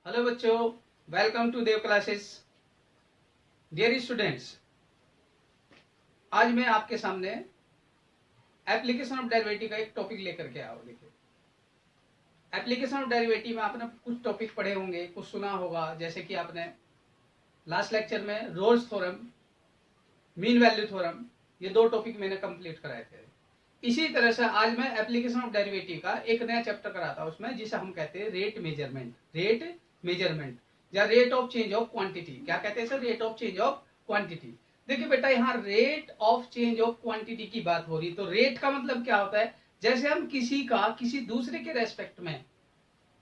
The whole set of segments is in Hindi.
हेलो बच्चों, welcome to Dev classes. Dear students, आज मैं आपके सामने एप्लीकेशन ऑफ डेरिवेटिव का एक टॉपिक लेकर के आया हूं। देखिए, एप्लीकेशन ऑफ डेरिवेटिव में आपने कुछ टॉपिक पढ़े होंगे, कुछ सुना होगा, जैसे कि आपने लास्ट लेक्चर में Rolle's theorem, mean value theorem, ये दो टॉपिक मैंने कंप्लीट कराए थे। इसी तरह से आज मैं एप्लीकेशन ऑफ डेरिवेटिव का एक नया चैप्टर कराता हूं उसमें, जिसे हम कहते हैं रेट मेजरमेंट या rate of change of quantity. क्या कहते हैं sir? Rate of change of quantity. देखिए बेटा, यहाँ rate of change of quantity की बात हो रही, तो रेट का मतलब क्या होता है? जैसे हम किसी का किसी दूसरे के रेस्पेक्ट में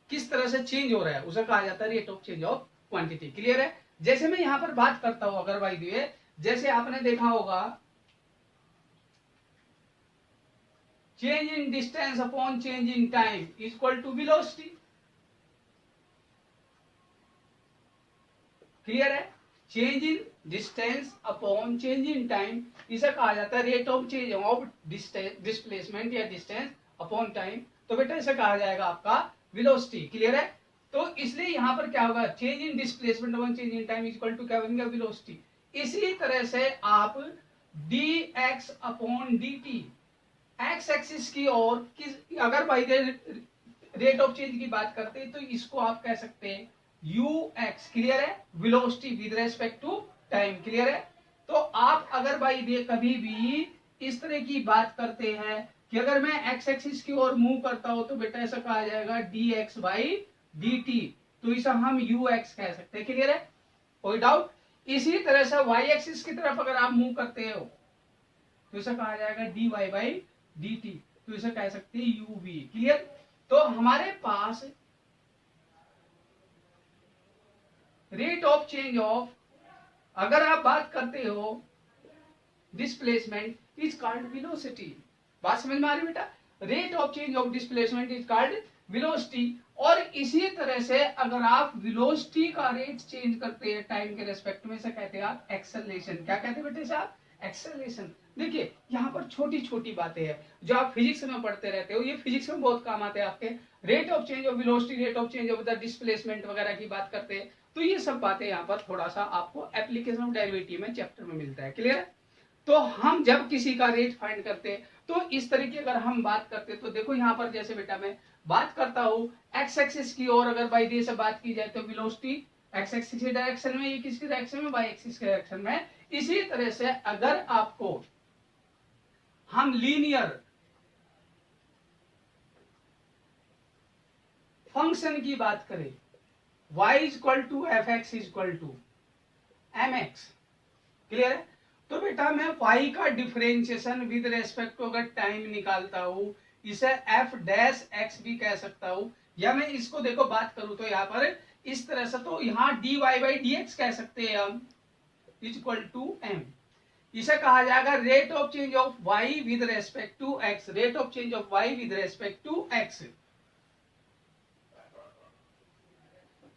किस तरह से चेंज हो रहा है, उसे कहा जाता है rate of change of quantity. Clear है? जैसे मैं यहाँ पर बात करता हूं, अगर बाय द वे, जैसे आपने देखा होगा change in distance upon change in time is equal to velocity। Clear है? Change in distance upon change in time, इसे कहा जाता है rate of change of displacement या डिस्टेंस अपॉन टाइम। तो बेटा इसे कहा जाएगा आपका वेलोसिटी। क्लियर है? तो इसलिए यहां पर क्या होगा? Change in displacement upon change in time is equal to क्या बनेगा? वेलोसिटी। इसी तरह से आप dx upon dt x axis की ओर किस अगर बाई रेट ऑफ चेंज की बात करते हैं तो इसको आप कह सकते हैं ux। क्लियर है? Velocity with respect to time. Clear है? तो आप अगर भाई कभी भी इस तरह की बात करते हैं कि अगर मैं एक्स एक्सिस की ओर मूव करता हूं तो बेटा ऐसा कहा जाएगा dx बाई dt, तो इसे हम ux कह सकते हैं। क्लियर है? कोई डाउट? इसी तरह से y एक्सिस की तरफ अगर आप मूव करते हो तो इसे कहा जाएगा dy बाई dt, तो इसे कह सकते हैं uv। क्लियर? तो हमारे पास रेट ऑफ चेंज ऑफ, अगर आप बात करते हो डिस्प्लेसमेंट, इज कॉल्ड वेलोसिटी। बात समझ में आ रही बेटा? Rate of change of displacement is called velocity. और इसी तरह से अगर आप वेलोसिटी का रेट चेंज करते हैं टाइम के रेस्पेक्ट में, इसे कहते हैं आप एक्सेलरेशन। क्या कहते हैं बेटे साहब? एक्सेलरेशन। देखिए, यहाँ पर छोटी छोटी बातें हैं जो आप फिजिक्स में पढ़ते रहते हो, ये फिजिक्स में बहुत काम आते हैं आपके। Rate of change of velocity, rate of change of the displacement वगैरह की बात करते हैं, तो ये सब बातें यहाँ पर थोड़ा सा आपको एप्लीकेशन ऑफ डेरिवेटिव में चैप्टर में मिलता है। क्लियर है? तो हम जब किसी का रेट फाइंड करते हैं तो इस तरीके अगर हम बात करते हैं तो देखो यहाँ पर जैसे बेटा मैं बात करता हूँ एक्स एक्सिस की ओर, अगर बाई डी से बात की जाए तो वेलोसिटी एक्स एक्सिस के डायरेक्शन में, ये किसकी डायरेक्शन में? बाई एक्सिस के डायरेक्शन में। इसी तरह से अगर आपको हम लीनियर फंक्शन की बात करें, y is equal to f x is equal to m x. Clear है? तो बेटा मैं y का डिफरेंशिएशन विद रेस्पेक्ट टू अगर टाइम निकालता हूं, इसे एफ डैश एक्स भी कह सकता हूं, या मैं इसको देखो बात करूं तो यहाँ पर इस तरह से, तो यहाँ dy बाई डी एक्स कह सकते हैं हम, इज इक्वल टू एम। इसे कहा जाएगा rate of change of y with respect to x, rate of change of y with respect to x।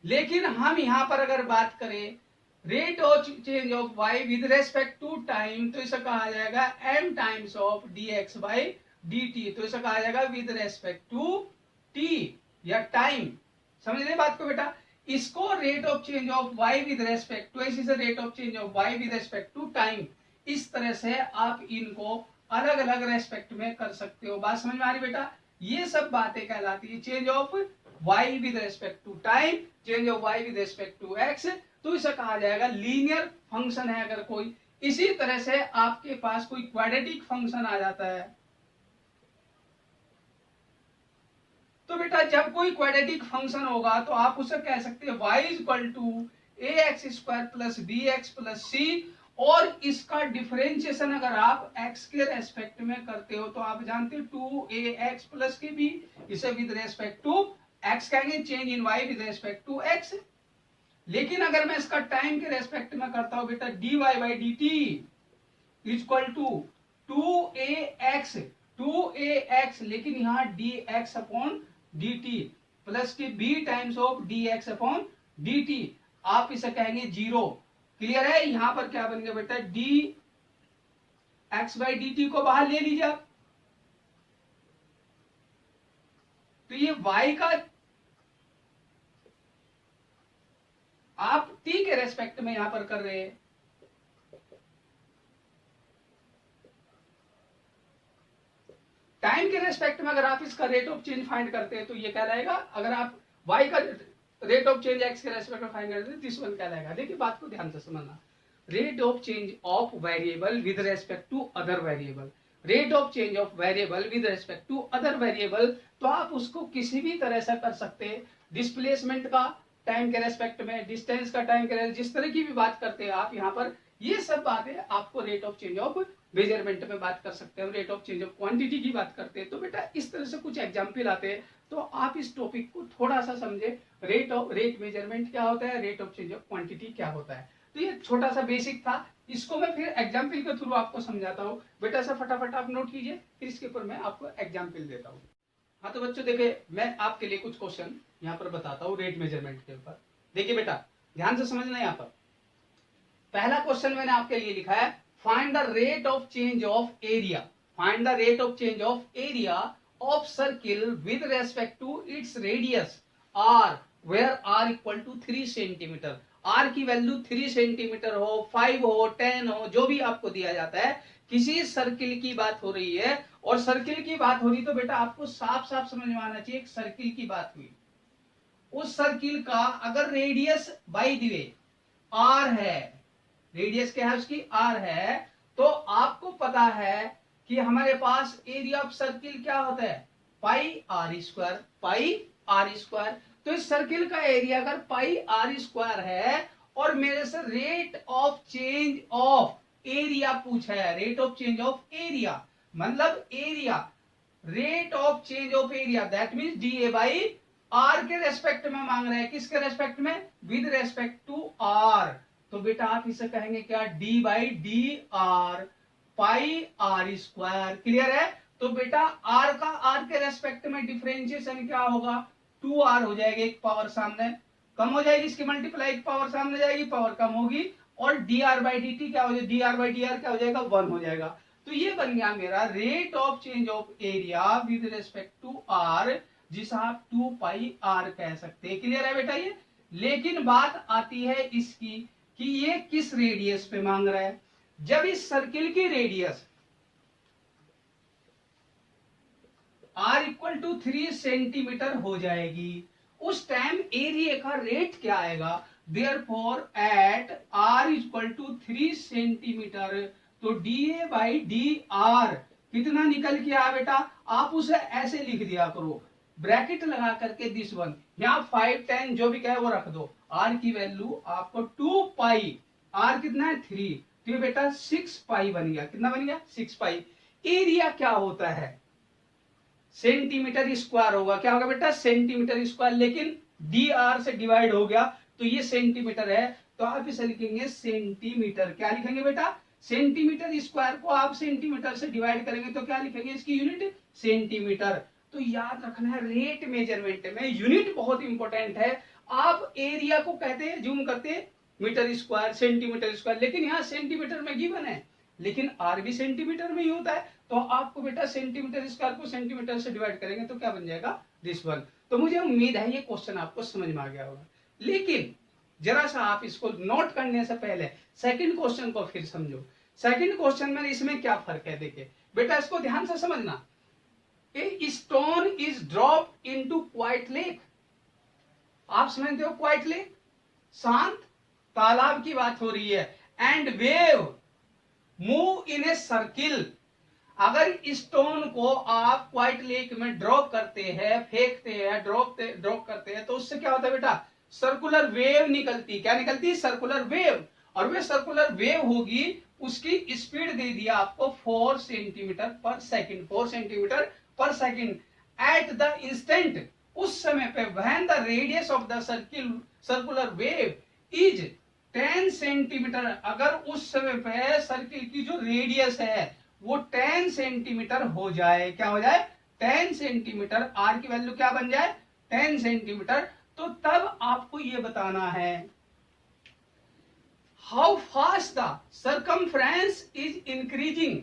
लेकिन हम यहां पर अगर बात करें rate of change of y with respect to time, तो इसे कहा जाएगा m times of dx by dt, तो इसे कहा जाएगा विद रेस्पेक्ट टू t या टाइम। समझ रहे बात को बेटा? इसको rate of change of y with respect to, इसी से rate of change of y with respect to time. इस तरह से आप इनको अलग अलग रेस्पेक्ट में कर सकते हो। बात समझ में आ रही बेटा? ये सब बातें कहलाती है change of y with respect to time, change of y with respect to x, तो इसे कहा जाएगा लीनियर फंक्शन है अगर कोई। इसी तरह से आपके पास कोई क्वाड्रेटिक फंक्शन आ जाता है, तो बेटा जब कोई क्वाड्रेटिक फंक्शन होगा तो आप उसे कह सकते हैं y is equal to a x square plus b x plus c, और इसका डिफरेंशिएशन अगर आप x के रेस्पेक्ट में करते हो तो आप जानते हो 2ax प्लस के बी, इसे विद रेस्पेक्ट टू x कहेंगे, change in y with respect to x। लेकिन अगर मैं इसका टाइम के रेस्पेक्ट में करता हूं बेटा dy by d t is equal to 2ax, लेकिन यहाँ dx upon dt plus k b times of dx upon dt, आप इसे कहेंगे जीरो। क्लियर है? यहां पर क्या बन गया बेटा? dx बाई dt को बाहर ले लीजिए आप, तो ये y का आप टी के रेस्पेक्ट में यहां पर कर रहे हैं। टाइम के रेस्पेक्ट में अगर आप इसका रेट ऑफ चेंज फाइंड करते हैं तो ये कहलाएगा, अगर आप y का रेट ऑफ चेंज x के रेस्पेक्ट में फाइंड करते हैं दिस वन कहलाएगा। देखिए बात को ध्यान से समझना, rate of change of variable with respect to other variable, rate of change of variable with respect to other variable, तो आप उसको किसी भी तरह से कर सकते हैं। डिस्प्लेसमेंट का टाइम के रेस्पेक्ट में, डिस्टेंस का टाइम के रेस्पेक्ट, जिस तरह की भी बात करते हैं आप यहाँ पर, ये सब बातें आपको rate of change of measurement में बात कर सकते हैं। Rate of change of quantity की बात करते हैं तो बेटा इस तरह से कुछ एग्जाम्पल आते हैं, तो आप इस टॉपिक को थोड़ा सा समझे। रेट मेजरमेंट क्या होता है, rate of change of quantity क्या होता है। तो ये छोटा सा बेसिक था, इसको मैं फिर एग्जाम्पल के थ्रू आपको समझाता हूँ। बेटा ऐसा फटाफट आप नोट कीजिए, फिर इसके ऊपर मैं आपको एग्जाम्पल देता हूँ। हाँ तो बच्चों देखिए, मैं आपके लिए कुछ क्वेश्चन यहाँ पर बताता हूँ रेट मेजरमेंट के ऊपर। देखिए बेटा ध्यान से समझना, यहाँ पर पहला क्वेश्चन मैंने आपके लिए लिखा है, find the rate of change of area, find the rate of change of area of circle with respect to its radius r, where r equal to 3 centimetre. R की वैल्यू 3 सेंटीमीटर हो, 5 हो, 10 हो, जो भी आपको दिया जाता है। किसी सर्किल की बात हो रही है, और सर्किल की बात हो रही तो बेटा आपको साफ साफ समझ में आना चाहिए, एक सर्किल की बात हुई, उस सर्किल का अगर radius by the way r है, रेडियस क्या है उसकी आर है, तो आपको पता है कि हमारे पास एरिया ऑफ सर्किल क्या होता है, pi r square, pi r square. तो इस सर्किल का एरिया अगर पाई आर स्क्वायर है, और मेरे से rate of change of area पूछा है, rate of change of area मतलब area, rate of change of area that means d a by r के रेस्पेक्ट में मांग रहे हैं। किसके रेस्पेक्ट में, विद रेस्पेक्ट टू आर। तो बेटा आप इसे कहेंगे क्या, d by d r pi r square. Clear है। तो बेटा आर का आर के रेस्पेक्ट में डिफरेंशिएशन क्या होगा, 2r हो जाएगी, एक पावर सामने कम हो जाएगी, इसकी मल्टीप्लाई एक पावर सामने जाएगी, पावर कम होगी, और dr बाई dt क्या हो जाएगा, dr बाई dr क्या हो जाएगा, 1 हो जाएगा। तो ये बन गया मेरा rate of change of area with respect to r, जिसे आप 2 पाई r कह सकते हैं। क्लियर है बेटा ये। लेकिन बात आती है इसकी कि ये किस रेडियस पे मांग रहा है। जब इस सर्किल की radius r equal to 3 centimetre हो जाएगी, उस टाइम एरिया का रेट क्या आएगा, therefore at r equal to 3 centimetre, तो dA बाई dr कितना निकल के आया बेटा, आप उसे ऐसे लिख दिया करो, ब्रैकेट लगा करके दिस वन, यहाँ 5 10 जो भी कहे वो रख दो, r की वैल्यू आपको 2 पाई, r कितना है 3, तो ये बेटा 6 पाई बन गया। कितना बन गया, 6 पाई। एरिया क्या होता है, सेंटीमीटर स्क्वायर होगा। क्या होगा बेटा, सेंटीमीटर स्क्वायर, लेकिन dr से डिवाइड हो गया तो ये सेंटीमीटर है, तो आप इसे लिखेंगे सेंटीमीटर। क्या लिखेंगे बेटा, सेंटीमीटर स्क्वायर को आप सेंटीमीटर से डिवाइड करेंगे तो क्या लिखेंगे, इसकी यूनिट सेंटीमीटर। तो याद रखना है रेट मेजरमेंट में यूनिट बहुत इंपॉर्टेंट है। आप एरिया को कहते हैं, जूम करते हैं मीटर स्क्वायर, सेंटीमीटर स्क्वायर, लेकिन यहाँ सेंटीमीटर में गिवन है, लेकिन आर भी सेंटीमीटर में ही होता है। तो आपको बेटा सेंटीमीटर स्क्वायर को सेंटीमीटर से डिवाइड करेंगे तो क्या बन जाएगा, दिस वन। तो मुझे उम्मीद है ये क्वेश्चन आपको समझ में आ गया होगा। लेकिन जरा सा आप इसको नोट करने से पहले सेकंड क्वेश्चन को फिर समझो। सेकंड क्वेश्चन में इसमें क्या फर्क है, देखिए बेटा इसको ध्यान से समझना। A stone is dropped into quite lake, आप समझते हो क्वाइट लेक, शांत तालाब की बात हो रही है, and wave move in a circle. अगर स्टोन को आप क्वाइट लेक में ड्रॉप करते हैं, फेंकते हैं, ड्रॉप करते हैं, तो उससे क्या होता है बेटा, सर्कुलर वेव निकलती। क्या निकलती, सर्कुलर वेव। और वे सर्कुलर वेव होगी, उसकी स्पीड दे दिया आपको 4 centimetre per second, 4 centimetre per second. At the instant, उस समय पे, when the radius of the circular wave is 10 centimetre, अगर उस समय पे सर्किल की जो रेडियस है वो 10 सेंटीमीटर हो जाए, क्या हो जाए, 10 सेंटीमीटर, आर की वैल्यू क्या बन जाए, 10 सेंटीमीटर, तो तब आपको ये बताना है how fast the circumference is increasing,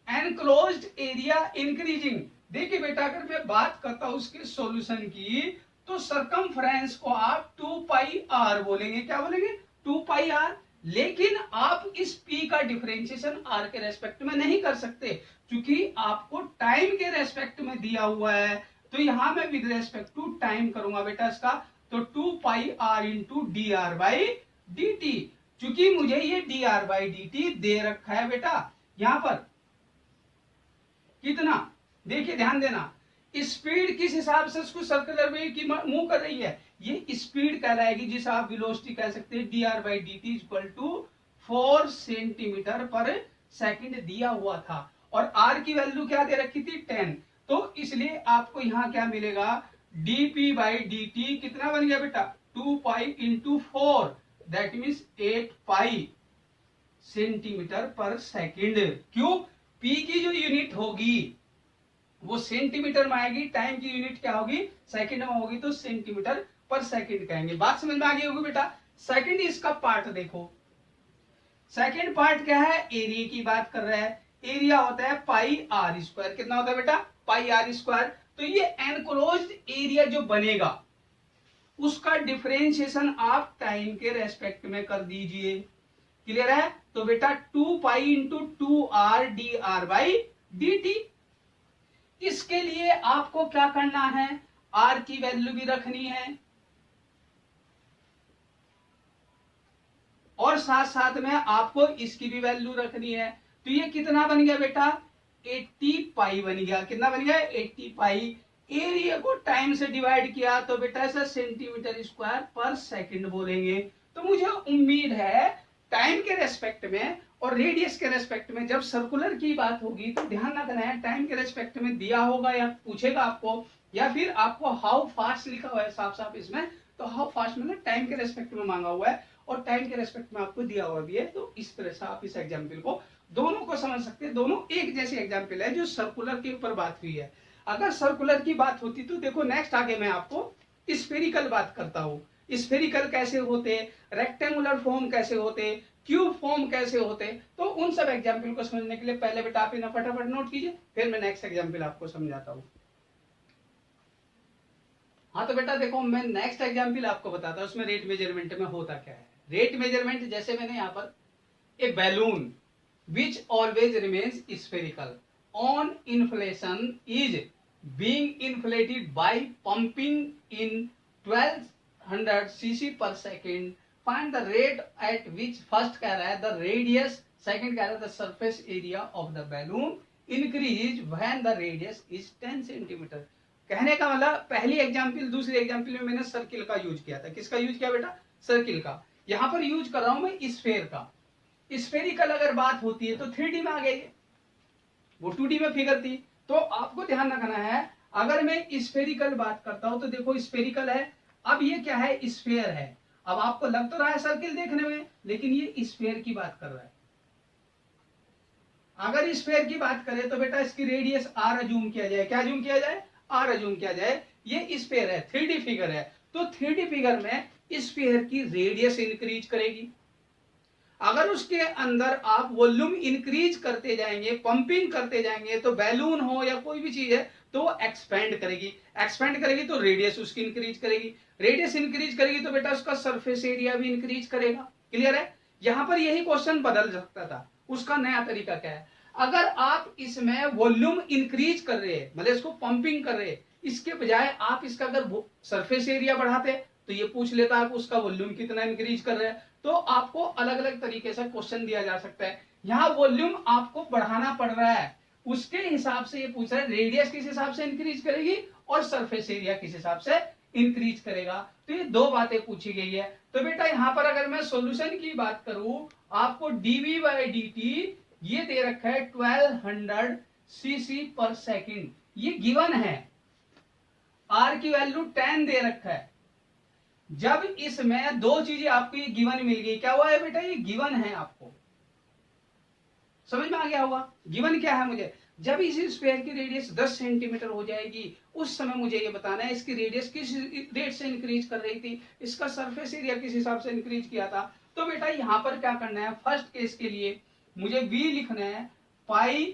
enclosed area increasing. देखिए बेटा अगर मैं बात करता हूं उसके सॉल्यूशन की, तो सरकमफ्रेंस को आप 2 पाई आर बोलेंगे। क्या बोलेंगे? 2 पाई आर। लेकिन आप इस p का डिफरेंशिएशन r के रेस्पेक्ट में नहीं कर सकते, क्योंकि आपको टाइम के रेस्पेक्ट में दिया हुआ है। तो यहां मैं विद रेस्पेक्ट टू टाइम करूंगा बेटा इसका, तो 2 pi r into d r by d t. चूंकि मुझे ये d r by d t दे रखा है बेटा यहां पर कितना, देखिए ध्यान देना, स्पीड किस हिसाब से उसको सर्कुलर वेव की मूव कर रही है, ये स्पीड कहलाएगी, जिसे आप वेलोसिटी कह सकते हैं। D r by d t equal to 4 centimetre per second दिया हुआ था, और आर की वैल्यू क्या दे रखी थी? 10। तो इसलिए आपको यहां क्या मिलेगा? dp बाई डी टी कितना बन गया बेटा? 2 pi into 4, that means 8 pi centimetre per second. क्यों? p की जो यूनिट होगी वो सेंटीमीटर में आएगी, टाइम की यूनिट क्या होगी? सेकंड में होगी, तो सेंटीमीटर पर सेकंड कहेंगे। बात समझ में आ गई होगी बेटा? सेकंड इसका पार्ट देखो, सेकंड पार्ट क्या है? एरिया की बात कर रहा है। एरिया होता है पाई आर स्क्वायर। कितना होता है बेटा? पाई आर स्क्वायर। तो ये एनक्लोज्ड एरिया जो बनेगा उसका डिफरेंशिएशन आप टाइम के रेस्पेक्ट में कर दीजिए। क्लियर है? तो बेटा 2 pi into 2 R D r by d T. इसके लिए आपको क्या करना है? आर की वैल्यू भी रखनी है, और साथ साथ में आपको इसकी भी वैल्यू रखनी है। तो ये कितना बन गया बेटा? 80 पाई बन गया। कितना बन गया? 80 पाई। एरिया को टाइम से डिवाइड किया तो बेटा ऐसा सेंटीमीटर स्क्वायर पर सेकंड बोलेंगे। तो मुझे उम्मीद है टाइम के रेस्पेक्ट में और रेडियस के रेस्पेक्ट में जब सर्कुलर की बात होगी तो ध्यान रखना है, टाइम के रेस्पेक्ट में दिया होगा या पूछेगा आपको, या फिर आपको हाउ फास्ट लिखा हुआ है साफ साफ इसमें, तो हाउ फास्ट मतलब टाइम के रेस्पेक्ट में मांगा हुआ है और टाइम के रेस्पेक्ट में आपको दिया हुआ भी है। तो इस तरह से आप इस एग्जाम्पल को दोनों को समझ सकते हैं। दोनों एक जैसे एग्जाम्पल है जो सर्कुलर के ऊपर बात हुई है। अगर सर्कुलर की बात होती तो देखो नेक्स्ट आगे मैं आपको स्फेरिकल बात करता हूँ। स्फेरिकल कैसे होते, रेक्टेंगुलर फॉर्म कैसे होते, क्यूब फॉर्म कैसे होते, तो उन सब एग्जाम्पल को समझने के लिए पहले बेटा आप इन्हें फटाफट नोट कीजिए, फिर मैं नेक्स्ट एग्जाम्पल आपको समझाता हूँ। हाँ तो बेटा देखो मैं नेक्स्ट एग्जाम्पल आपको बताता हूँ उसमें रेट मेजरमेंट में होता क्या है। रेट मेजरमेंट जैसे मैंने यहाँ पर ए balloon which always remains spherical on inflation is being inflated by pumping in 1200 cc per second. Find the rate at which first कह रहा है the radius, second कह रहा है the surface area of the balloon increase when the radius is 10 centimeter. कहने का मतलब पहली एग्जाम्पल दूसरी एग्जाम्पल में मैंने सर्किल का यूज किया था। किसका यूज किया बेटा? सर्किल का। यहाँ पर यूज कर रहा हूं मैं स्फेयर का। स्फेरिकल अगर बात होती है तो 3D में आ गई, वो 2D में फिगर थी। तो आपको ध्यान रखना है, अगर मैं स्फेरिकल बात करता हूं तो देखो स्फेरिकल है, अब ये क्या है? स्फेयर है। अब आपको लग तो रहा है सर्किल देखने में, लेकिन ये स्फेयर की बात कर रहा है। अगर स्फेयर की बात करें तो बेटा इसकी रेडियस आर अज्यूम किया जाए। क्या अज्यूम किया जाए? आर अज्यूम किया जाए। ये स्फेयर है, 3D फिगर है, तो 3D फिगर में स्फेयर की रेडियस इंक्रीज करेगी। अगर उसके अंदर आप वॉल्यूम इंक्रीज करते जाएंगे, पंपिंग करते जाएंगे, तो बैलून हो या कोई भी चीज है तो वो एक्सपेंड करेगी। एक्सपेंड करेगी तो रेडियस उसकी इंक्रीज करेगी। रेडियस इंक्रीज करेगी तो बेटा उसका सरफेस एरिया भी इंक्रीज करेगा। क्लियर है? यहां पर यही क्वेश्चन बदल सकता था, उसका नया तरीका क्या है? अगर आप इसमें वॉल्यूम इंक्रीज कर रहे हैं, मतलब इसको पंपिंग कर रहे हैं, इसके बजाय आप इसका अगर सरफेस एरिया बढ़ाते तो ये पूछ लेता आप उसका वॉल्यूम कितना इंक्रीज कर रहे हैं। तो आपको अलग अलग तरीके से क्वेश्चन दिया जा सकता है। यहाँ वॉल्यूम आपको बढ़ाना पड़ रहा है, उसके हिसाब से ये पूछ रहा है रेडियस किस हिसाब से इंक्रीज करेगी और सरफेस एरिया किस हिसाब से इंक्रीज करेगा। तो ये दो बातें पूछी गई है। तो बेटा यहाँ पर अगर मैं सॉल्यूशन की बात करूं, आपको dv बाई dt ये दे रखा है 1200 cc पर सेकंड, ये गिवन है। r की वैल्यू 10 दे रखा है। जब इसमें दो चीजें आपको ये गिवन मिल गई, क्या हुआ है बेटा? ये गिवन है, आपको समझ में आ गया होगा। गिवन क्या है मुझे? जब इस स्फीयर की रेडियस 10 सेंटीमीटर हो जाएगी उस समय मुझे ये बताना है इसकी रेडियस किस रेट से इंक्रीज कर रही थी, इसका सरफेस एरिया किस हिसाब से इंक्रीज किया था। तो बेटा यहां पर क्या करना है? फर्स्ट केस के लिए मुझे v लिखना है पाई।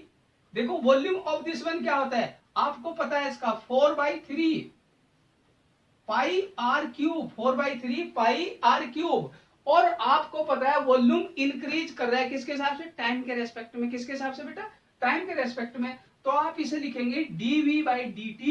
देखो वॉल्यूम ऑफ दिस वन क्या होता है आपको पता है, इसका 4/3 pi r cube, 4/3 pi r cube. और आपको पता है वॉल्यूम इंक्रीज कर रहा है किसके हिसाब से, टाइम के रेस्पेक्ट में। किसके हिसाब से बेटा, टाइम के रेस्पेक्ट में। तो आप इसे लिखेंगे dv/dt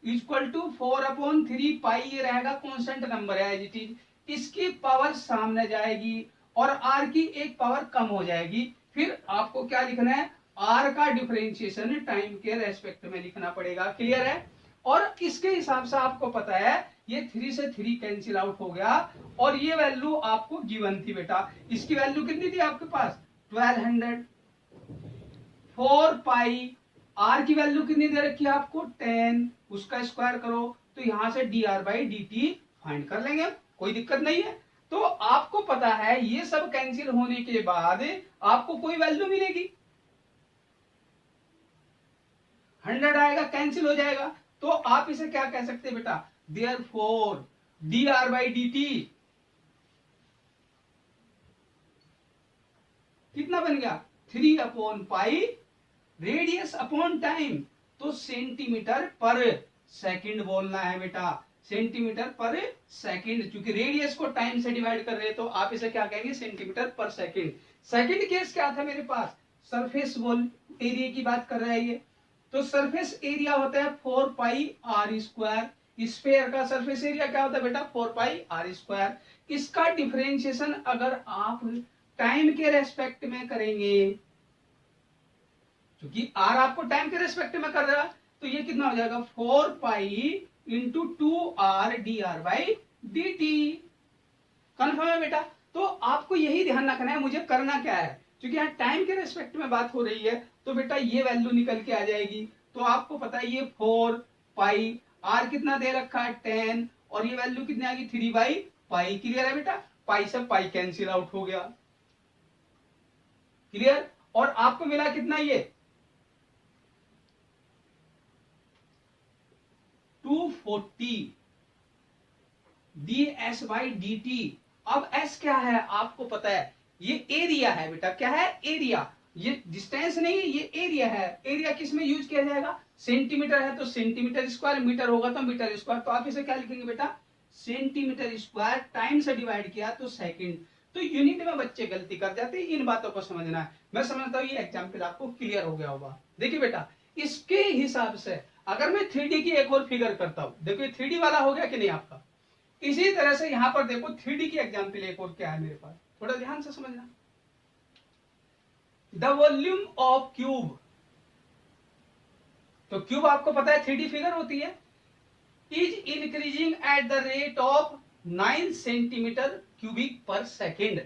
इक्वल टू 4/3 पाई, ये रहेगा कांस्टेंट नंबर है एज इट इज, इसकी पावर सामने जाएगी और आर की एक पावर कम हो जाएगी। फिर आपको क्या लिखना है, आर का डिफरेंशिएशन टाइम के रेस्पेक्ट में लिखना पड़ेगा। क्लियर है। और इसके हिसाब से आपको पता है ये 3 से 3 कैंसिल आउट हो गया और ये वैल्यू आपको गिवन थी बेटा। इसकी वैल्यू कितनी थी आपके पास, 1200। 4 पाई आर की वैल्यू कितनी दे रखी है आपको, 10, उसका स्क्वायर करो तो यहां से dr/dt फाइंड कर लेंगे, कोई दिक्कत नहीं है। तो आपको पता है ये सब कैंसिल होने के बाद आपको कोई वैल्यू मिलेगी, 100 आएगा, कैंसिल हो जाएगा। तो आप इसे क्या कह सकते हैं बेटा, therefore dr/dt कितना बन गया, 3/पाई रेडियस अपॉन टाइम। तो सेंटीमीटर पर सेकंड बोलना है बेटा, सेंटीमीटर पर सेकंड, क्योंकि रेडियस को टाइम से डिवाइड कर रहे हैं तो आप इसे क्या कहेंगे, centimetre per second. Second case क्या था मेरे पास, सरफेस वॉल एरिया की बात कर रहा है ये। तो सरफेस एरिया होता है 4 पाई आर स्क्वायर। स्फीयर का सरफेस एरिया क्या होता है बेटा, 4 पाई आर स्क्वायर। इसका डिफरेंशिएशन अगर आप टाइम के रेस्पेक्ट में करेंगे, क्योंकि आर आपको टाइम के रेस्पेक्ट में कर रहा, तो ये कितना हो जाएगा, 4 pi into 2r dr/dt। Confirm है बेटा। तो आपको यही ध्यान रखना है मुझे करना क्या है, क्योंकि यहाँ टाइम के रेस्पेक्ट में बात हो रही है तो बेटा ये वैल्यू निकल के आ जाएगी। तो आपको पता है ये 4 पाई, आर कितना दे रखा है 10, और ये वैल्यू कितनी आ गई 3/पाई। क्लियर है बेटा, पाई से पाई कैंसिल आउट हो गया। क्लियर। और आपको मिला कितना, ये 240 ds/dt। अब s क्या है आपको पता है, ये एरिया है बेटा। क्या है, एरिया। ये डिस्टेंस नहीं है, ये एरिया है। एरिया किस में यूज किया जाएगा, सेंटीमीटर है तो सेंटीमीटर स्क्वायर, मीटर होगा तो मीटर स्क्वायर। तो आप इसे क्या लिखेंगे बेटा, सेंटीमीटर स्क्वायर, टाइम से डिवाइड किया तो सेकंड। तो यूनिट में बच्चे गलती कर जाते हैं, इन बातों को समझना है। मैं समझता हूँ ये एग्जाम्पल आपको क्लियर हो गया होगा। देखिए बेटा, इसके हिसाब से अगर मैं 3D की एक और फिगर करता हूं, देखो 3D वाला हो गया कि नहीं आपका। इसी तरह से यहां पर देखो 3D की एग्जाम्पल एक और क्या है मेरे पास, थोड़ा ध्यान से समझना। द वॉल्यूम ऑफ क्यूब, तो क्यूब आपको पता है 3D फिगर होती है, is increasing at the rate of 9 centimetre cubic per second.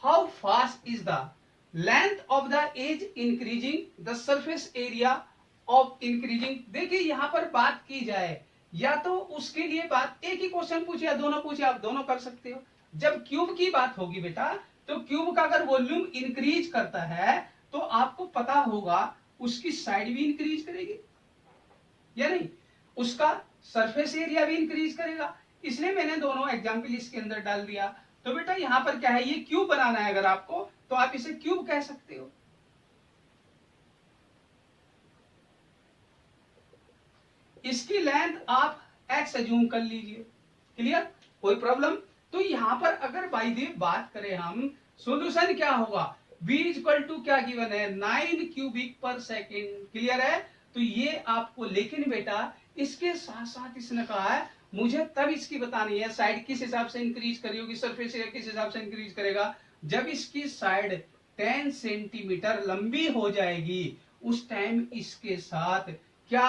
How fast is the length of the edge increasing, the surface area of increasing. देखिए यहां पर बात की जाए, या तो उसके लिए बात, एक ही क्वेश्चन पूछे या दोनों पूछे, आप दोनों कर सकते हो। जब क्यूब की बात होगी बेटा, तो क्यूब का अगर वॉल्यूम इंक्रीज करता है तो आपको पता होगा उसकी साइड भी इंक्रीज करेगी या नहीं, उसका सरफेस एरिया भी इंक्रीज करेगा। इसलिए मैंने दोनों एग्जाम्पल इसके अंदर डाल दिया। तो बेटा यहां पर क्या है, ये क्यूब बनाना है अगर आपको, तो आप इसे क्यूब कह सकते हो। इसकी लेंथ आप x अज्यूम कर लीजिए। क्लियर, कोई प्रॉब्लम। तो यहां पर अगर बाई दी बात करें हम, सॉल्यूशन क्या होगा, v इक्वल टू क्या गिवन है, 9 क्यूबिक पर सेकेंड। क्लियर है। तो ये आपको, लेकिन बेटा इसके साथ साथ इसने कहा है मुझे तब इसकी बतानी है साइड किस हिसाब से इंक्रीज करी होगी, सरफेस एरिया किस हिसाब से इंक्रीज करेगा, जब इसकी साइड 10 सेंटीमीटर लंबी हो जाएगी उस टाइम इसके साथ क्या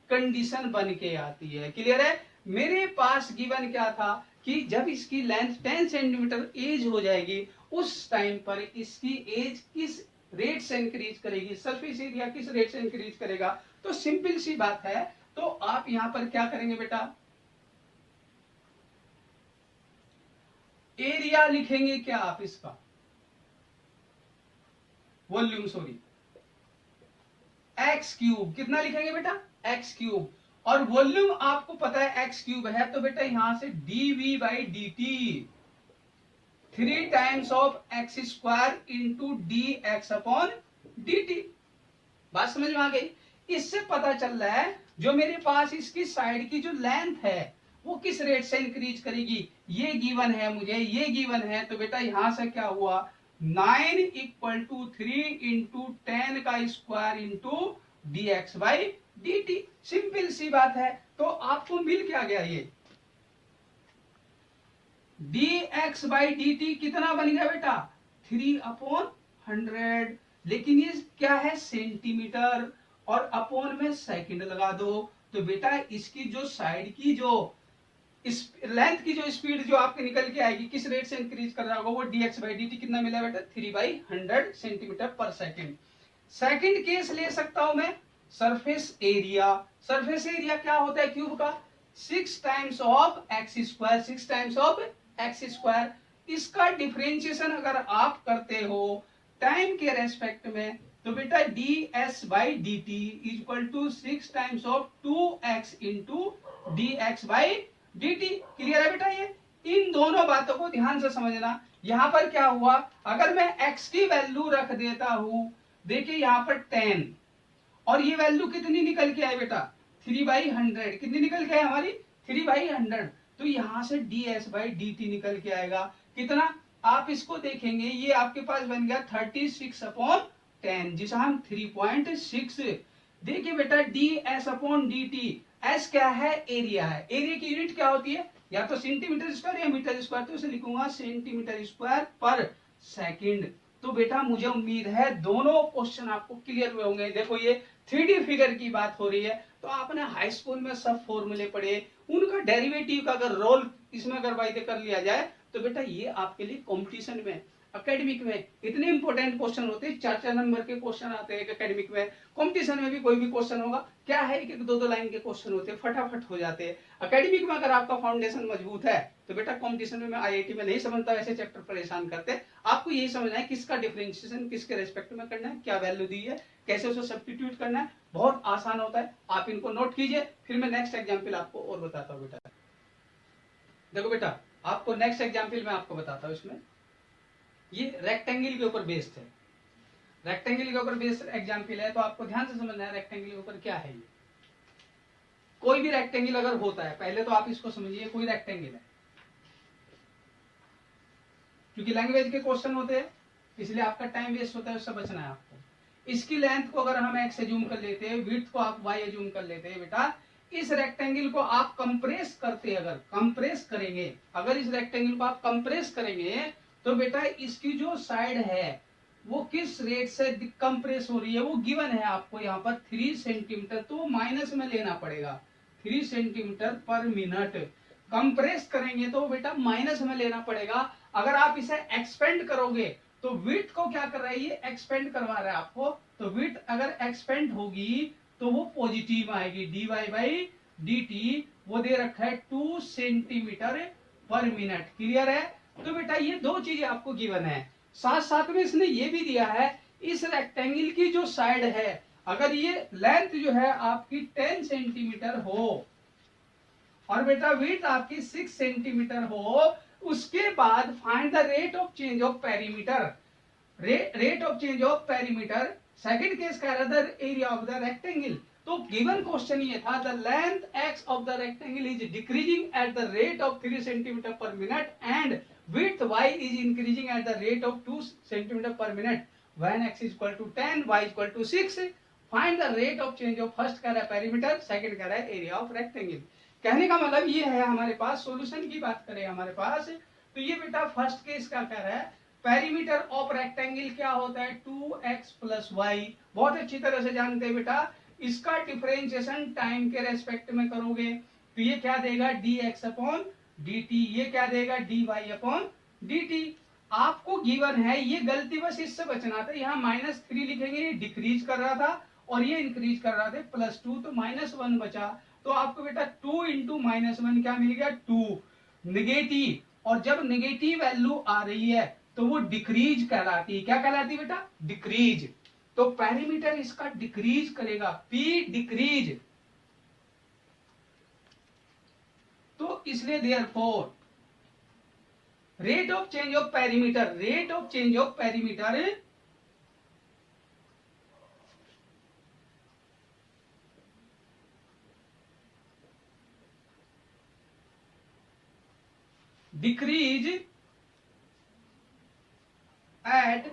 कंडीशन बन के आती है। क्लियर है। मेरे पास गिवन क्या था कि जब इसकी लेंथ 10 सेंटीमीटर एज हो जाएगी उस टाइम पर इसकी एज किस रेट से इंक्रीज करेगी, सरफेस एरिया किस रेट से इंक्रीज करेगा। तो सिंपल सी बात है। तो आप यहां पर क्या करेंगे बेटा, एरिया लिखेंगे क्या आप इसका, वॉल्यूम सॉरी, एक्स क्यूब। कितना लिखेंगे बेटा, एक्स क्यूब। और वॉल्यूम आपको पता है एक्स क्यूब है, तो बेटा यहां से dv/dt 3 times of x square into dx/dt। बात समझ में आ गई। इससे पता चल रहा है जो मेरे पास इसकी साइड की जो लेंथ है वो किस रेट से इंक्रीज करेगी। ये गिवन है मुझे, ये गिवन है, तो बेटा यहां से क्या हुआ 9 इक्वल टू 3 इंटू 10 का square into dx by dt। Simple सी बात है। तो आपको मिल क्या गया, ये dx बाई dt कितना बन गया बेटा 3/100। लेकिन ये क्या है सेंटीमीटर, और अपॉन में सेकंड लगा दो, तो बेटा इसकी जो साइड की जो इस लेंथ की जो स्पीड जो आपके निकल के आएगी किस रेट से इंक्रीज कर रहा होगा वो dx बाई dt कितना मिला बेटा 3/100 centimetre per second. Second case ले सकता हूं मैं सरफेस एरिया। सरफेस एरिया क्या होता है क्यूब का 6 times of x square, 6 times of x square. इसका डिफरेंशिएशन अगर आप करते हो टाइम के रेस्पेक्ट में तो बेटा ds by dt equal to 6 times of 2x into dx by dt। Clear है बेटा। ये इन दोनों बातों को ध्यान से समझना। यहां पर क्या हुआ, अगर मैं x की वैल्यू रख देता हूं, देखिए यहां पर 10 और ये वैल्यू कितनी निकल के आए बेटा 3/100। कितनी निकल के आए हमारी 3/100। तो यहां से ds बाई dt निकल के आएगा कितना, आप इसको देखेंगे ये आपके पास बन गया 36/10 जिसे हम 3.6। देखिए बेटा ds अपॉन dt, s क्या है एरिया है, एरिया की यूनिट क्या होती है या तो सेंटीमीटर स्क्वायर या मीटर स्क्वायर, तो इसे लिखूंगा सेंटीमीटर स्क्वायर पर सेकंड। तो बेटा मुझे उम्मीद है दोनों क्वेश्चन आपको क्लियर हुए होंगे। देखो ये 3D फिगर की बात हो रही है, तो आपने हाई स्कूल में सब फॉर्मूले पढ़े, उनका डेरिवेटिव का अगर रोल इसमें अगर वायदे कर लिया जाए तो बेटा ये आपके लिए कंपटीशन में एकेडमिक में इतने इंपॉर्टेंट क्वेश्चन होते हैं। 4-4 नंबर के क्वेश्चन आते हैं एकेडमिक में, कंपटीशन में भी कोई भी क्वेश्चन होगा क्या है 1-2 लाइन के क्वेश्चन होते हैं, फटाफट हो जाते हैं। एकेडमिक में अगर आपका फाउंडेशन मजबूत है तो बेटा कंपटीशन में मैं आईआईटी में नहीं समझता ऐसे चैप्टर परेशान करते। आपको यही समझना है किसका डिफरेंशिएशन किसके रेस्पेक्ट में करना है, क्या वैल्यू दी है, कैसे उसे सब्स्टिट्यूट करना है, बहुत आसान होता है। आप इनको नोट कीजिए, फिर मैं नेक्स्ट एग्जाम्पल आपको और बताता हूँ बेटा। देखो बेटा आपको नेक्स्ट एग्जाम्पल मैं आपको बताता हूँ। इसमें ये रेक्टेंगल के ऊपर बेस्ड है, रेक्टेंगल के ऊपर बेस्ड एग्जाम्पल है, तो आपको ध्यान से समझना है रेक्टेंगल के ऊपर क्या है। ये कोई भी रेक्टेंगल अगर होता है, पहले तो आप इसको समझिए कोई रेक्टेंगल है, क्योंकि लैंग्वेज के क्वेश्चन होते हैं इसलिए आपका टाइम वेस्ट होता है, उससे बचना है आपको। इसकी लेंथ को अगर हम x एज्यूम कर लेते हैं, विड्थ को आप y एज्यूम कर लेते हैं बेटा, इस रेक्टेंगल को आप कंप्रेस करते, अगर कंप्रेस करेंगे, अगर इस रेक्टेंगल को आप कंप्रेस करेंगे तो बेटा इसकी जो साइड है वो किस रेट से कंप्रेस हो रही है वो गिवन है आपको यहाँ पर 3 सेंटीमीटर, तो माइनस में लेना पड़ेगा 3 सेंटीमीटर पर मिनट। कंप्रेस करेंगे तो बेटा माइनस में लेना पड़ेगा। अगर आप इसे एक्सपेंड करोगे तो विड्थ को क्या कर रहा है, ये एक्सपेंड करवा रहा है आपको, तो विड्थ अगर एक्सपेंड होगी तो वो पॉजिटिव आएगी, dy बाई dt वो दे रखा है 2 सेंटीमीटर पर मिनट। क्लियर है। तो बेटा ये दो चीजें आपको गिवन है, साथ साथ में इसने ये भी दिया है इस रेक्टेंगल की जो साइड है अगर ये लेंथ जो है आपकी 10 सेंटीमीटर हो और बेटा विड्थ आपकी 6 सेंटीमीटर हो, उसके बाद find the rate of change of perimeter. Rate of change of perimeter second case कह रहा था एरिया ऑफ द रेक्टेंगल। तो गिवन क्वेश्चन ये था the length x of the rectangle is decreasing eight the rate of 3 centimetre पर minute and width y is increasing at the rate of 2 centimeter per minute when x is equal to 10 y is equal to 6 find the rate of change of first कह रहा है perimeter, second कह रहा है area of rectangle। कहने का मतलब ये है हमारे पास सॉल्यूशन की बात करें हमारे पास, तो ये बेटा फर्स्ट केस का कह रहा है पेरीमीटर ऑफ रेक्टेंगल क्या होता है 2x प्लस वाई। बहुत अच्छी तरह से जानते हैं बेटा, इसका डिफरेंशिएशन टाइम के रेस्पेक्ट में करोगे तो ये क्या देगा dx अपॉन dt, ये क्या देगा dy अपॉन dt। आपको गिवन है, ये गलती बस इससे बचना था, यहाँ -3 लिखेंगे, ये डिक्रीज कर रहा था और ये इंक्रीज कर रहा था +2 तो -1 बचा। तो आपको बेटा 2 इंटू -1 क्या मिल गया 2 निगेटिव, और जब निगेटिव वैल्यू आ रही है तो वो डिक्रीज कहलाती है। क्या कहलाती है बेटा डिक्रीज। तो पेरीमीटर इसका डिक्रीज करेगा, p डिक्रीज, तो इसलिए therefore rate of change of perimeter, rate of change of perimeter decrease at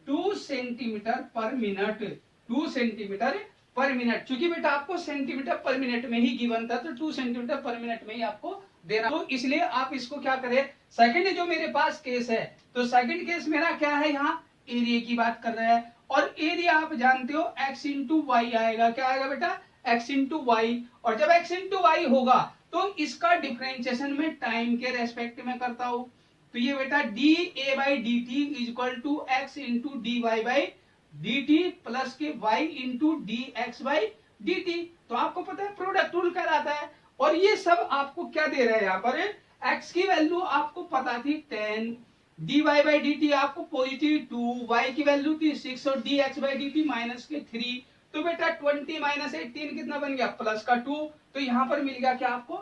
2 centimetre पर मिनट, 2 सेंटीमीटर पर मिनट। चूंकि बेटा आपको सेंटीमीटर पर मिनट में ही गिवन था, तो 2 सेंटीमीटर पर मिनट में ही आपको देना, तो इसलिए आप इसको क्या करें, सेकंड जो मेरे पास केस है, तो सेकंड केस मेरा क्या है, यहाँ एरिया की बात कर रहा है, और एरिया आप जानते हो x इंटू वाई आएगा। क्या आएगा बेटा, x इंटू वाई। और जब x इंटू वाई होगा तो इसका डिफरेंशिएशन में टाइम के रेस्पेक्ट में करता हूं, तो ये बेटा d a by d t is equal to x into d y by d t plus k y into d x by d t. तो आपको पता है प्रोडक्ट रूल कहलाता है। और ये सब आपको क्या दे रहा है, यहाँ पर x की वैल्यू आपको पता थी 10, d y by d t आपको पॉजिटिव 2, वाई की वैल्यू थी 6 और d x by d t minus के 3। तो बेटा 20 माइनस 18 कितना बन गया, प्लस का 2। तो यहाँ पर मिल गया क्या आपको,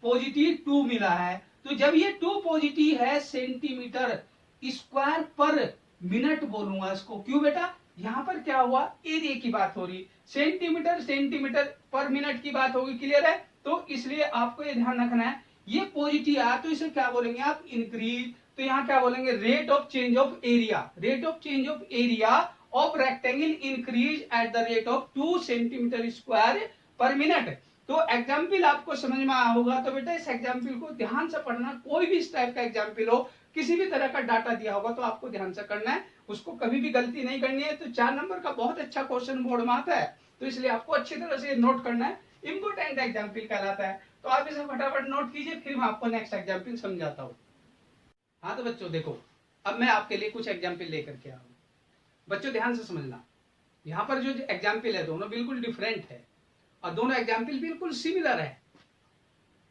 पॉजिटिव 2 मिला है। तो जब ये 2 पॉजिटिव है सेंटीमीटर स्क्वायर पर मिनट बोलूंगा इसको, क्यों बेटा, यहाँ पर क्या हुआ, एरिया की बात हो रही, सेंटीमीटर सेंटीमीटर पर मिनट की बात होगी, क्लियर है। तो इसलिए आपको ये ध्यान रखना है, ये पॉजिटिव आया तो इसे क्या बोलेंगे आप, इंक्रीज। तो यहाँ क्या बोलेंगे, rate of change of area, rate of change of area of rectangle increase at the rate of 2 centimetre square पर मिनट। तो एग्जाम्पल आपको समझ में आया होगा। तो बेटा इस एग्जाम्पल को ध्यान से पढ़ना, कोई भी इस टाइप का एग्जाम्पल हो, किसी भी तरह का डाटा दिया होगा तो आपको ध्यान से करना है, उसको कभी भी गलती नहीं करनी है। तो 4 नंबर का बहुत अच्छा क्वेश्चन बोर्ड में आता है, तो इसलिए आपको अच्छी तरह से नोट करना है, इंपोर्टेंट एग्जाम्पल कहलाता है। तो आप इसे फटाफट नोट कीजिए, फिर मैं आपको नेक्स्ट एग्जाम्पल समझाता हूँ। हाँ तो बच्चों देखो, अब मैं आपके लिए कुछ एग्जाम्पल लेकर के आया हूँ। बच्चों ध्यान से समझना, यहाँ पर जो एग्जाम्पल है दोनों बिल्कुल डिफरेंट है और दोनों एग्जाम्पल बिल्कुल सिमिलर है।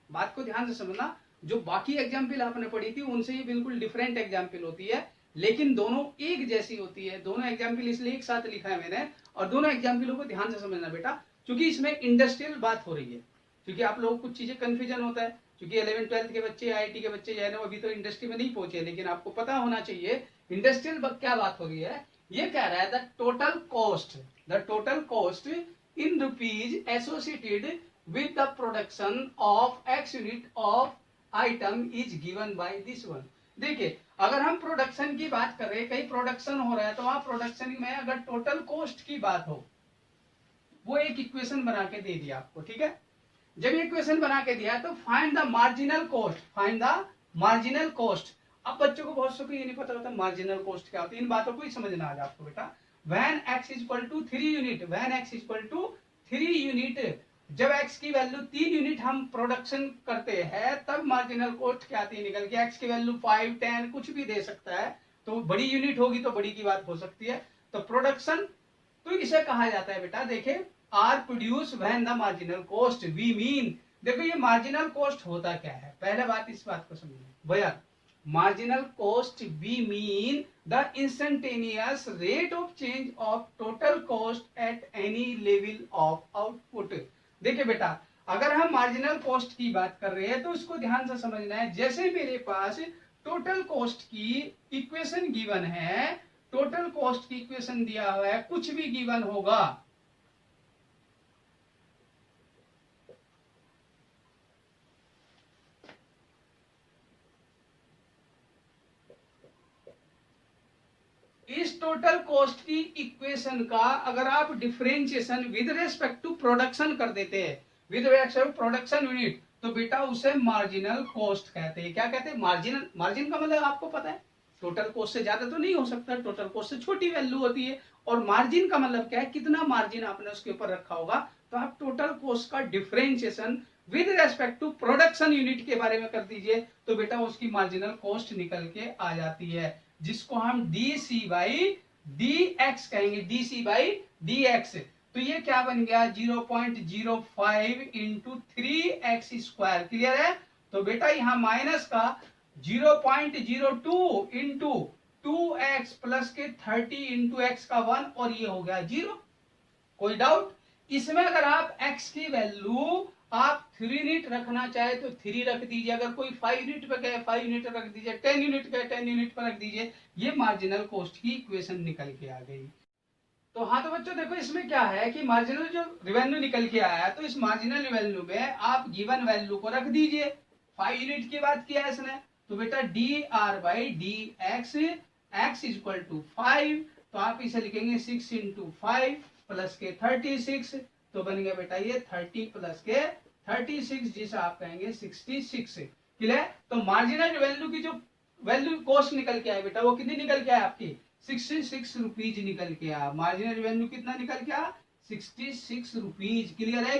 बात को ध्यान से समझना, जो बाकी एग्जाम्पल आपने पढ़ी थी उनसे ये बिल्कुल डिफरेंट एग्जाम्पल होती है, लेकिन दोनों एक जैसी होती है। दोनों एग्जाम्पल इसलिए एक साथ लिखा है मैंने, और दोनों एग्जाम्पलों को ध्यान से समझना बेटा, क्योंकि इसमें इंडस्ट्रियल बात हो रही है। क्योंकि आप लोगों को कुछ चीजें कंफ्यूजन होता है, क्योंकि 11th 12th के बच्चे, IIT के बच्चे जो है ना, अभी तो इंडस्ट्री में नहीं पहुंचे, लेकिन आपको पता होना चाहिए इंडस्ट्रियल क्या बात हो रही है। ये कह रहा है the total cost in rupees associated with the production of x unit of item is given by this one। देखिए अगर हम प्रोडक्शन की बात कर रहे हैं, कहीं प्रोडक्शन हो रहा है, तो वहां प्रोडक्शन में अगर टोटल कॉस्ट की बात हो, वो एक इक्वेशन बना के दे दिया आपको, ठीक है। जब इक्वेशन बना के दिया तो find the marginal cost, find the marginal cost. अब बच्चों को बहुत से ये नहीं पता होता मार्जिनल कॉस्ट क्या होती है, इन बातों को ही समझना आज आपको बेटा। When x equal to 3 unit, when x equal to 3 unit, जब x की वैल्यू 3 यूनिट हम प्रोडक्शन करते हैं, तब मार्जिनल कॉस्ट क्या आती है निकल के, x की वैल्यू 5, 10 कुछ भी दे सकता है, तो बड़ी यूनिट होगी तो बड़ी की बात हो सकती है। तो प्रोडक्शन, तो इसे कहा जाता है बेटा, देखे are produce when the marginal cost, we mean, देखो ये मार्जिनल कॉस्ट होता क्या है, पहले बात इस बात को समझिए भैया। Marginal cost we mean the instantaneous rate of change of total cost at any level of output. देखिए बेटा, अगर हम मार्जिनल कॉस्ट की बात कर रहे हैं तो इसको ध्यान से समझना है। जैसे मेरे पास टोटल कॉस्ट की इक्वेशन गिवन है, टोटल कॉस्ट की इक्वेशन दिया हुआ है, कुछ भी गिवन होगा, इस टोटल कॉस्ट की इक्वेशन का अगर आप differentiation with respect to production कर देते हैं, with respect to production unit, तो बेटा उसे मार्जिनल कॉस्ट कहते हैं। क्या कहते हैं, मार्जिनल। मार्जिन का मतलब आपको पता है, टोटल कॉस्ट से ज्यादा तो नहीं हो सकता, टोटल कॉस्ट से छोटी वैल्यू होती है। और मार्जिन का मतलब क्या है, कितना मार्जिन आपने उसके ऊपर रखा होगा। तो आप टोटल कॉस्ट का differentiation with respect to production unit के बारे में कर दीजिए, तो बेटा उसकी मार्जिनल कॉस्ट निकल के आ जाती है, जिसको हम DC बाई dx कहेंगे, DC बाई dx। तो ये क्या बन गया, 0.05 इंटू 3x स्क्वायर, क्लियर है। तो बेटा यहाँ माइनस का 0.02 इंटू 2x प्लस के 30 इंटू x का 1, और ये हो गया 0। कोई डाउट इसमें? अगर आप x की वैल्यू आप 3 यूनिट रखना चाहे तो 3 रख दीजिए, अगर कोई 5 यूनिट पे गए 5 यूनिट रख दीजिए, 10 यूनिट गए 10 यूनिट पर रख दीजिए। ये मार्जिनल कॉस्ट की इक्वेशन निकल के आ गई। तो हाँ तो बच्चों देखो इसमें क्या है कि मार्जिनल जो रेवेन्यू निकल के आया, तो इस मार्जिनल रेवेन्यू में आप गिवन वैल्यू को रख दीजिए। 5 यूनिट की बात किया इसने, तो बेटा d r by d x, x equal to 5, तो आप इसे लिखेंगे 6 इंटू 5 प्लस के 36, तो बन गया बेटा ये 30 प्लस के 36, जिसे आप कहेंगे 66। क्लियर? तो मार्जिनल वैल्यू की जो वैल्यू कॉस्ट निकल के आया बेटा, वो कितनी निकल के आया आपकी 66 रुपीज निकल के आया। मार्जिनल वैल्यू कितना निकल के आया 66 रुपीज। क्लियर है?